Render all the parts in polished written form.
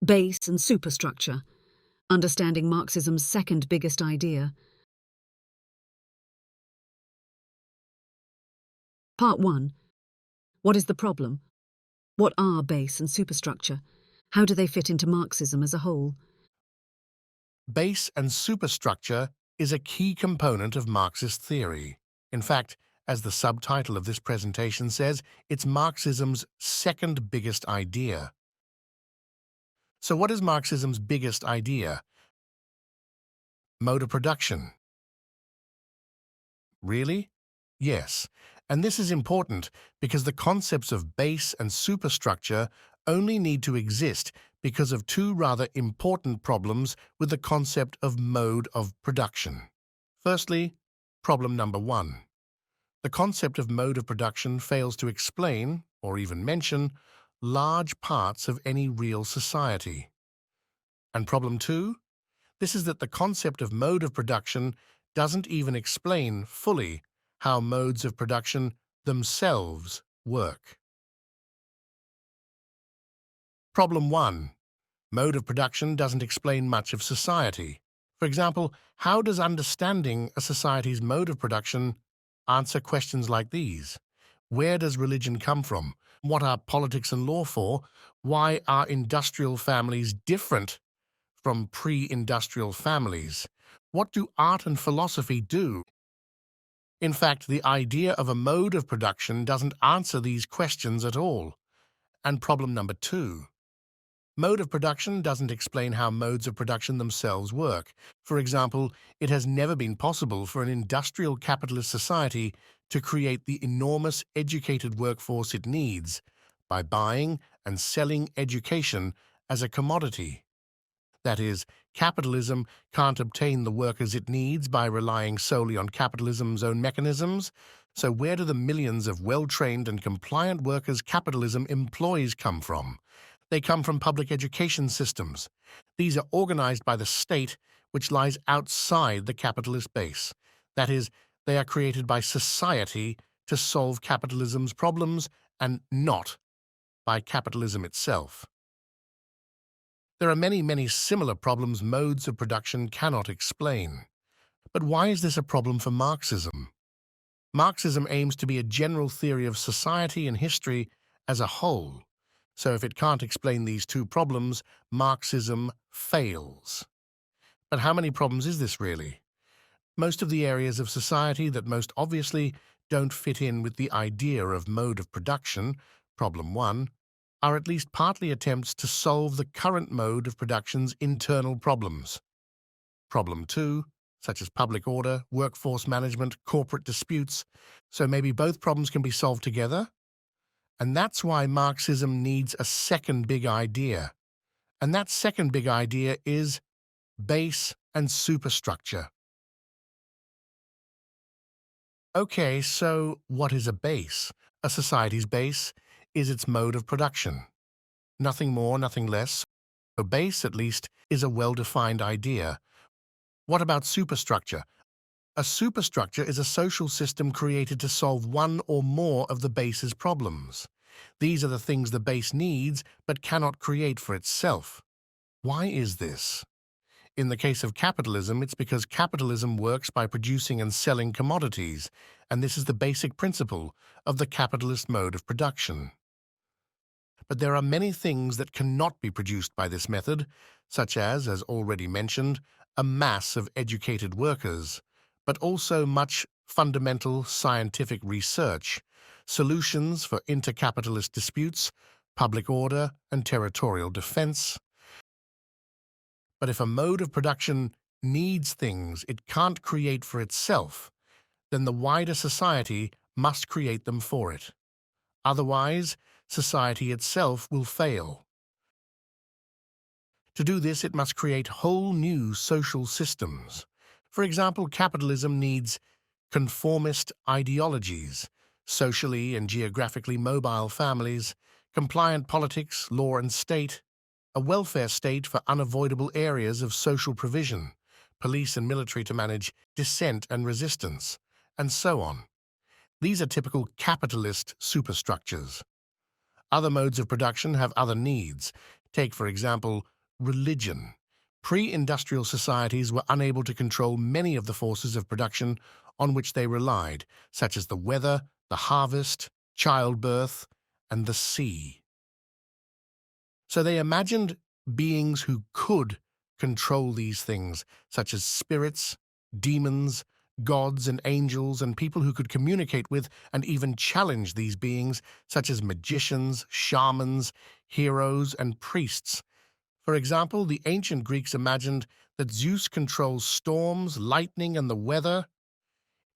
Base and superstructure. Understanding Marxism's second biggest idea. Part 1. What is the problem? What are base and superstructure? How do they fit into Marxism as a whole? Base and superstructure is a key component of Marxist theory. In fact, as the subtitle of this presentation says, it's Marxism's second biggest idea. So what is Marxism's biggest idea? Mode of production. Really? Yes. And this is important because the concepts of base and superstructure only need to exist because of two rather important problems with the concept of mode of production. Firstly, problem number 1. The concept of mode of production fails to explain, or even mention, large parts of any real society. And problem 2? This is that the concept of mode of production doesn't even explain fully how modes of production themselves work. Problem 1. Mode of production doesn't explain much of society. For example, how does understanding a society's mode of production answer questions like these? Where does religion come from? What are politics and law for? Why are industrial families different from pre-industrial families? What do art and philosophy do? In fact, the idea of a mode of production doesn't answer these questions at all. And problem number 2. Mode of production doesn't explain how modes of production themselves work. For example, it has never been possible for an industrial capitalist society to create the enormous educated workforce it needs by buying and selling education as a commodity. That is, capitalism can't obtain the workers it needs by relying solely on capitalism's own mechanisms. So where do the millions of well-trained and compliant workers capitalism employs come from? They come from public education systems. These are organized by the state, which lies outside the capitalist base. That is, they are created by society to solve capitalism's problems and not by capitalism itself. There are many similar problems modes of production cannot explain. But why is this a problem for Marxism? Marxism aims to be a general theory of society and history as a whole. So if it can't explain these two problems, Marxism fails. But how many problems is this really? Most of the areas of society that most obviously don't fit in with the idea of mode of production, problem 1, are at least partly attempts to solve the current mode of production's internal problems. Problem 2, such as public order, workforce management, corporate disputes, so maybe both problems can be solved together? And that's why Marxism needs a second big idea. And that second big idea is base and superstructure. Okay, so what is a base? A society's base is its mode of production. Nothing more, nothing less. A base, at least, is a well-defined idea. What about superstructure? A superstructure is a social system created to solve one or more of the base's problems. These are the things the base needs but cannot create for itself. Why is this? In the case of capitalism, it's because capitalism works by producing and selling commodities, and this is the basic principle of the capitalist mode of production. But there are many things that cannot be produced by this method, such as already mentioned, a mass of educated workers, but also much fundamental scientific research, solutions for intercapitalist disputes, public order, and territorial defense. But if a mode of production needs things it can't create for itself, then the wider society must create them for it. Otherwise, society itself will fail. To do this, it must create whole new social systems. For example, capitalism needs conformist ideologies, socially and geographically mobile families, compliant politics, law and state, a welfare state for unavoidable areas of social provision, police and military to manage dissent and resistance, and so on. These are typical capitalist superstructures. Other modes of production have other needs. Take, for example, Religion. Pre-industrial societies were unable to control many of the forces of production on which they relied, such as the weather, the harvest, childbirth, and the sea. So they imagined beings who could control these things, such as spirits, demons, gods and angels, and people who could communicate with and even challenge these beings, such as magicians, shamans, heroes, and priests. For example, the ancient Greeks imagined that Zeus controls storms, lightning, and the weather,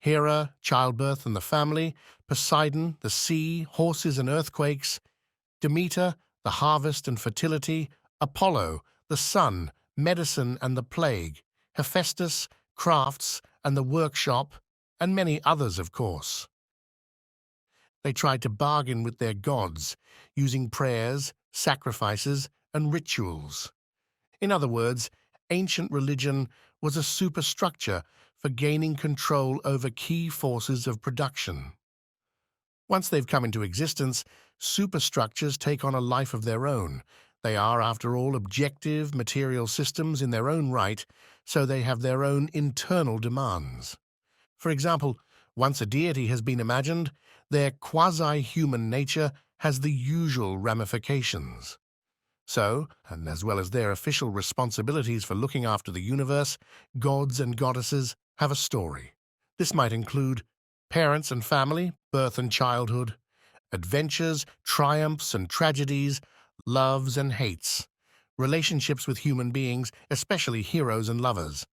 Hera, childbirth and the family, Poseidon, the sea, horses and earthquakes, Demeter, the harvest and fertility, Apollo, the sun, medicine and the plague, Hephaestus, crafts and the workshop, and many others, of course. They tried to bargain with their gods, using prayers, sacrifices, and rituals. In other words, ancient religion was a superstructure for gaining control over key forces of production. Once they've come into existence, superstructures take on a life of their own. They are, after all, objective material systems in their own right, so they have their own internal demands. For example, once a deity has been imagined, their quasi-human nature has the usual ramifications. So, and as well as their official responsibilities for looking after the universe, gods and goddesses have a story. This might include parents and family, birth and childhood, adventures, triumphs and tragedies, loves and hates, relationships with human beings, especially heroes and lovers.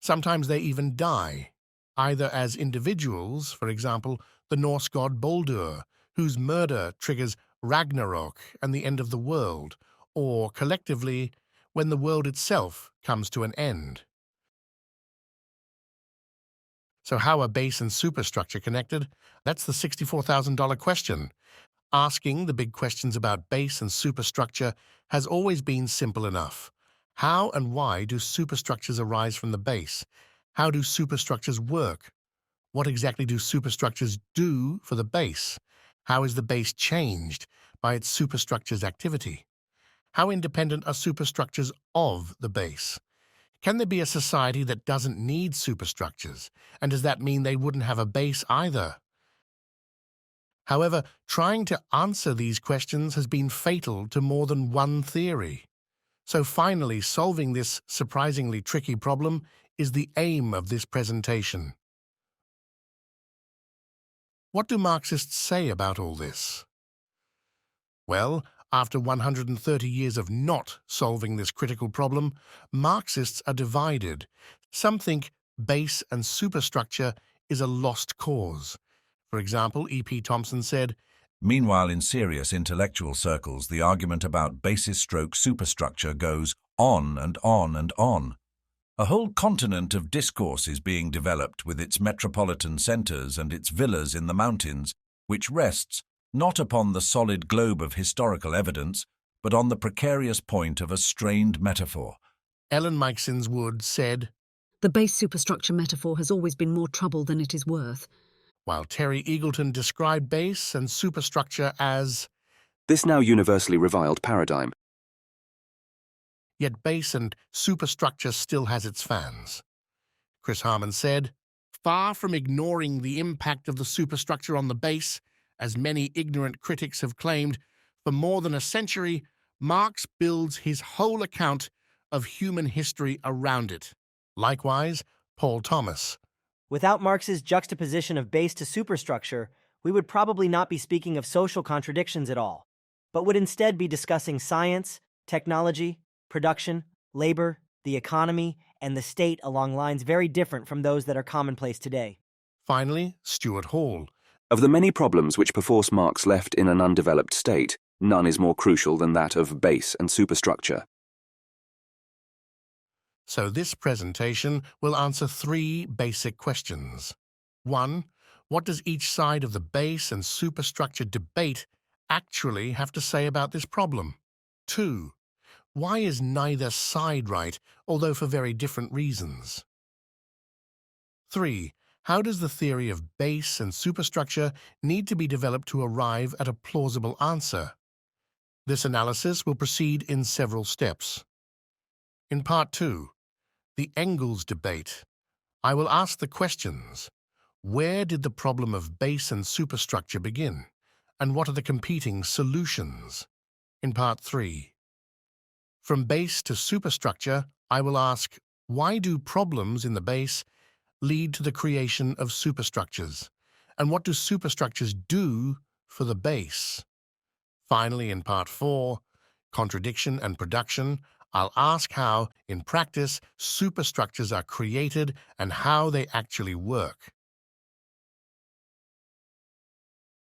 Sometimes they even die, either as individuals, for example, the Norse god Baldur, whose murder triggers Ragnarok and the end of the world, or collectively, when the world itself comes to an end. So how are base and superstructure connected? That's the $64,000 question. Asking the big questions about base and superstructure has always been simple enough. How and why do superstructures arise from the base? How do superstructures work? What exactly do superstructures do for the base? How is the base changed by its superstructure's activity? How independent are superstructures of the base? Can there be a society that doesn't need superstructures? And does that mean they wouldn't have a base either? However, trying to answer these questions has been fatal to more than one theory. So finally, solving this surprisingly tricky problem is the aim of this presentation. What do Marxists say about all this? Well, after 130 years of not solving this critical problem, Marxists are divided. Some think base and superstructure is a lost cause. For example, E.P. Thompson said, Meanwhile, in serious intellectual circles, the argument about basis-stroke-superstructure goes on and on and on. A whole continent of discourse is being developed with its metropolitan centres and its villas in the mountains, which rests not upon the solid globe of historical evidence, but on the precarious point of a strained metaphor. Ellen Meiksins Wood said, The base superstructure metaphor has always been more trouble than it is worth. While Terry Eagleton described base and superstructure as this now universally reviled paradigm. Yet base and superstructure still has its fans. Chris Harman said, far from ignoring the impact of the superstructure on the base, as many ignorant critics have claimed, for more than a century, Marx builds his whole account of human history around it. Likewise, Paul Thomas. Without Marx's juxtaposition of base to superstructure, we would probably not be speaking of social contradictions at all, but would instead be discussing science, technology, production, labor, the economy, and the state along lines very different from those that are commonplace today. Finally, Stuart Hall. Of the many problems which perforce Marx left in an undeveloped state, none is more crucial than that of base and superstructure. So this presentation will answer three basic questions. 1. What does each side of the base and superstructure debate actually have to say about this problem? 2. Why is neither side right, although for very different reasons? 3. How does the theory of base and superstructure need to be developed to arrive at a plausible answer? This analysis will proceed in several steps. In Part 2, the Engels debate, I will ask the questions: where did the problem of base and superstructure begin? And what are the competing solutions? In Part 3, from base to superstructure, I will ask, why do problems in the base lead to the creation of superstructures? And what do superstructures do for the base? Finally, in Part 4, contradiction and production, I'll ask how, in practice, superstructures are created and how they actually work.